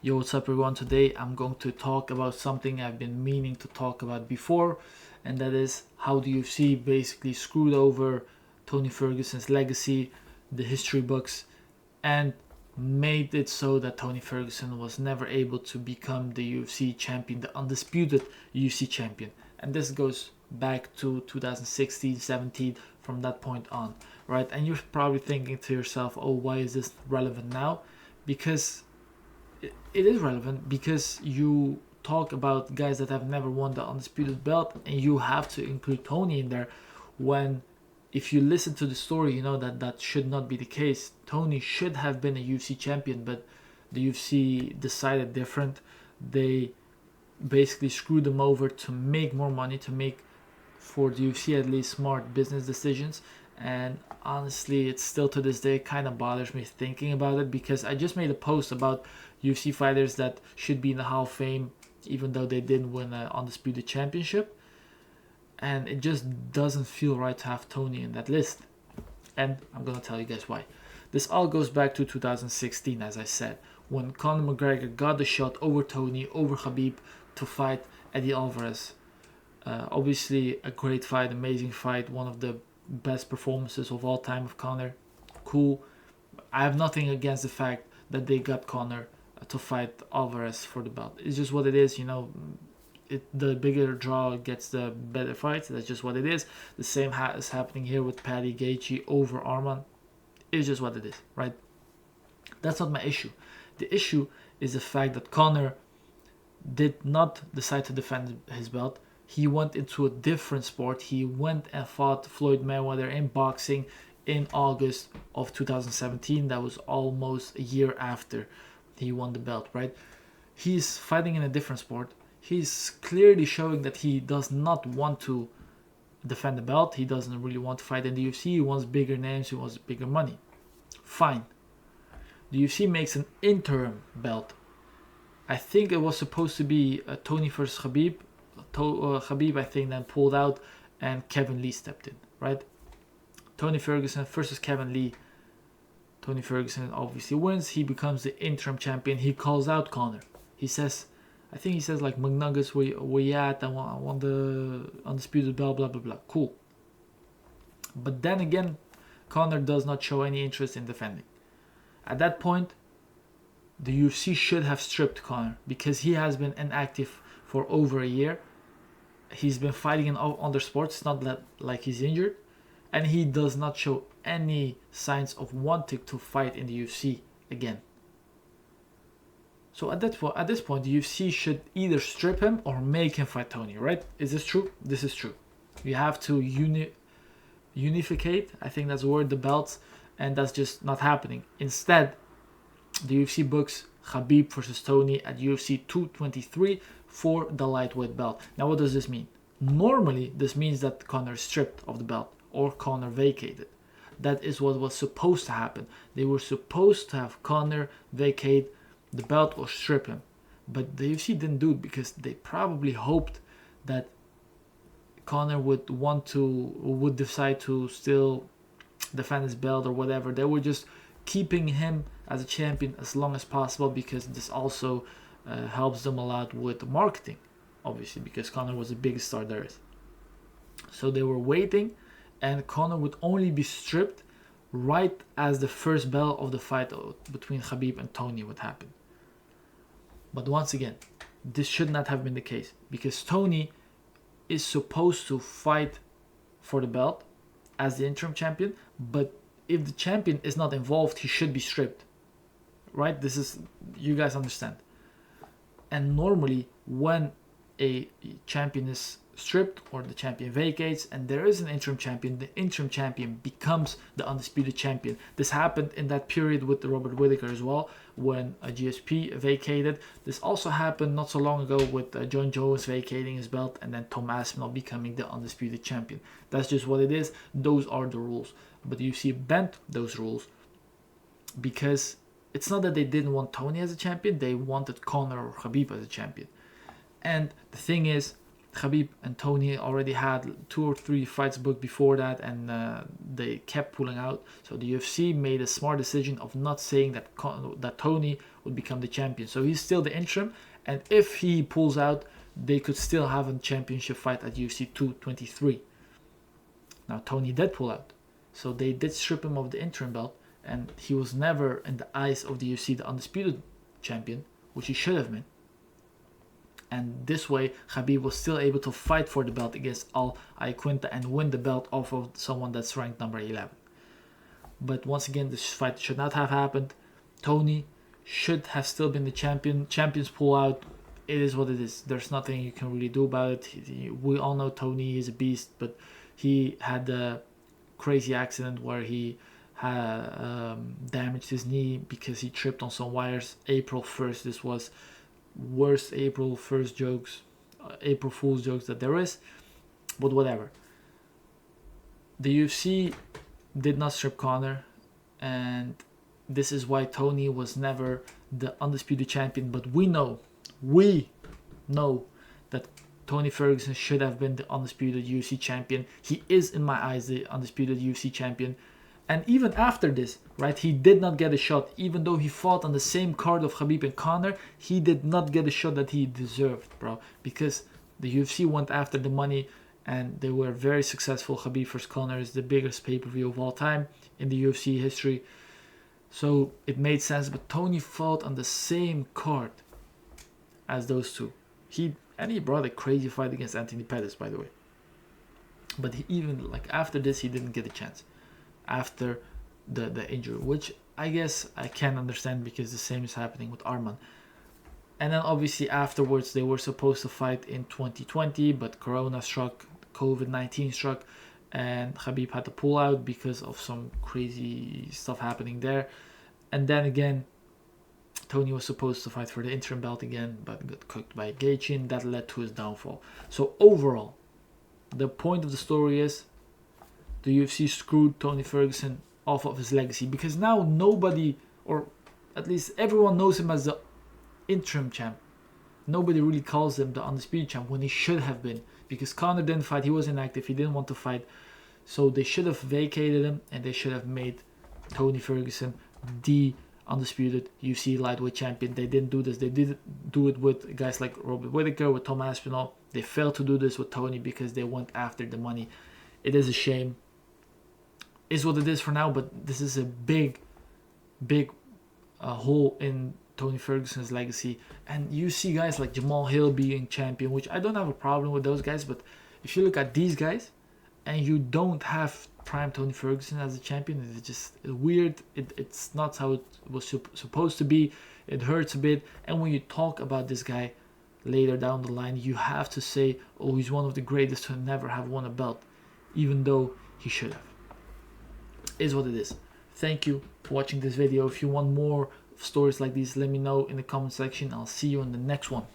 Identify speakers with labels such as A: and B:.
A: Yo, what's up everyone? Today I'm going to talk about something I've been meaning to talk about before, and that is how the UFC basically screwed over Tony Ferguson's legacy, the history books, and made it so that Tony Ferguson was never able to become the UFC champion, the undisputed UFC champion. And this goes back to 2016, 17, from that point on, right? And you're probably thinking to yourself, oh, why is this relevant now? Because it is relevant, because you talk about guys that have never won the undisputed belt, and you have to include Tony in there when, if you listen to the story, you know that that should not be the case. Tony should have been a UFC champion, but the UFC decided different. They basically screwed him over to make more money, to make, for the UFC at least, smart business decisions. And honestly, it's still to this day kind of bothers me thinking about it, because I just made a post about UFC fighters that should be in the Hall of Fame even though they didn't win an undisputed championship, and it just doesn't feel right to have Tony in that list. And I'm gonna tell you guys why. This all goes back to 2016, as I said, when Conor McGregor got the shot over Tony, over Khabib, to fight Eddie Alvarez. Obviously a great fight, amazing fight, one of the best performances of all time of Conor. Cool. I have nothing against the fact that they got Conor to fight Alvarez for the belt. It's just what it is, you know. The bigger draw gets the better fights. That's just what it is. The same is happening here with Paddy Gaethje over Arman. It's just what it is, right? That's not my issue. The issue is the fact that Conor did not decide to defend his belt. He went into a different sport. He went and fought Floyd Mayweather in boxing in August of 2017. That was almost a year after he won the belt, right? He's fighting in a different sport. He's clearly showing that he does not want to defend the belt. He doesn't really want to fight in the UFC. He wants bigger names. He wants bigger money. Fine. The UFC makes an interim belt. I think it was supposed to be Tony versus Khabib. Khabib, I think, then pulled out, and Kevin Lee stepped in, right? Tony Ferguson versus Kevin Lee. Tony Ferguson obviously wins. He becomes the interim champion. He calls out Conor. He says, I think he says like, McNuggets, where you at? I want the undisputed belt, blah, blah, blah. Cool. But then again, Conor does not show any interest in defending. At that point, the UFC should have stripped Conor, because he has been inactive for over a year. He's been fighting in other sports. It's not like he's injured. And he does not show any signs of wanting to fight in the UFC again. So at this point, the UFC should either strip him or make him fight Tony, right? Is this true? This is true. You have to unificate, I think that's the word, the belts, and that's just not happening. Instead, the UFC books Khabib versus Tony at UFC 223 for the lightweight belt. Now, what does this mean? Normally, this means that Conor is stripped of the belt, or Conor vacated. That is what was supposed to happen. They were supposed to have Conor vacate the belt or strip him. But the UFC didn't do it, because they probably hoped that Conor would decide to still defend his belt or whatever. They were just keeping him as a champion as long as possible, because this also helps them a lot with marketing, obviously, because Conor was the biggest star there is. So they were waiting, and Conor would only be stripped right as the first bell of the fight between Khabib and Tony would happen. But once again, this should not have been the case, because Tony is supposed to fight for the belt as the interim champion, but if the champion is not involved, he should be stripped, right? This is, you guys understand. And normally, when a champion is stripped or the champion vacates and there is an interim champion, the interim champion becomes the undisputed champion. This happened in that period with Robert Whittaker as well, when a GSP vacated. This also happened not so long ago with John Jones vacating his belt and then Tom Aspinall becoming the undisputed champion. That's just what it is. Those are the rules. But the UFC bent those rules, because it's not that they didn't want Tony as a champion, they wanted Conor or Khabib as a champion. And the thing is, Khabib and Tony already had 2 or 3 fights booked before that, and they kept pulling out. So the UFC made a smart decision of not saying that Tony would become the champion. So he's still the interim, and if he pulls out, they could still have a championship fight at UFC 223. Now Tony did pull out, so they did strip him of the interim belt, and he was never in the eyes of the UFC the undisputed champion, which he should have been. And this way, Khabib was still able to fight for the belt against Al Iaquinta and win the belt off of someone that's ranked number 11. But once again, this fight should not have happened. Tony should have still been the champion. Champions pull out. It is what it is. There's nothing you can really do about it. We all know Tony is a beast, but he had a crazy accident where he had damaged his knee because he tripped on some wires. April 1st, this was worst April 1st jokes, April Fool's jokes that there is, but whatever. The UFC did not strip Conor, and this is why Tony was never the undisputed champion. But we know that Tony Ferguson should have been the undisputed UFC champion. He is, in my eyes, the undisputed UFC champion. And even after this, right, he did not get a shot. Even though he fought on the same card of Khabib and Conor, he did not get a shot that he deserved, bro. Because the UFC went after the money, and they were very successful. Khabib vs. Conor is the biggest pay-per-view of all time in the UFC history. So it made sense. But Tony fought on the same card as those two. He brought a crazy fight against Anthony Pettis, by the way. But even after this, he didn't get a chance. After the injury, which I guess I can understand because the same is happening with Arman. And then obviously afterwards they were supposed to fight in 2020, but Corona struck, COVID-19 struck, and Khabib had to pull out because of some crazy stuff happening there. And then again, Tony was supposed to fight for the interim belt again, but got cooked by Gaethje, and that led to his downfall. So overall, the point of the story is the UFC screwed Tony Ferguson off of his legacy, because now nobody, or at least everyone, knows him as the interim champ. Nobody really calls him the undisputed champ when he should have been, because Conor didn't fight, he was inactive, he didn't want to fight. So they should have vacated him, and they should have made Tony Ferguson the undisputed UFC lightweight champion. They didn't do this. They did do it with guys like Robert Whittaker, with Tom Aspinall. They failed to do this with Tony because they went after the money. It is a shame. Is what it is for now, but this is a big hole in Tony Ferguson's legacy. And you see guys like Jamal Hill being champion, which I don't have a problem with those guys, but if you look at these guys and you don't have prime Tony Ferguson as a champion, it's just weird. It's not how it was supposed to be. It hurts a bit. And when you talk about this guy later down the line, you have to say, oh, he's one of the greatest to never have won a belt, even though he should have. Is what it is. Thank you for watching this video. If you want more stories like these, let me know in the comment section. I'll see you in the next one.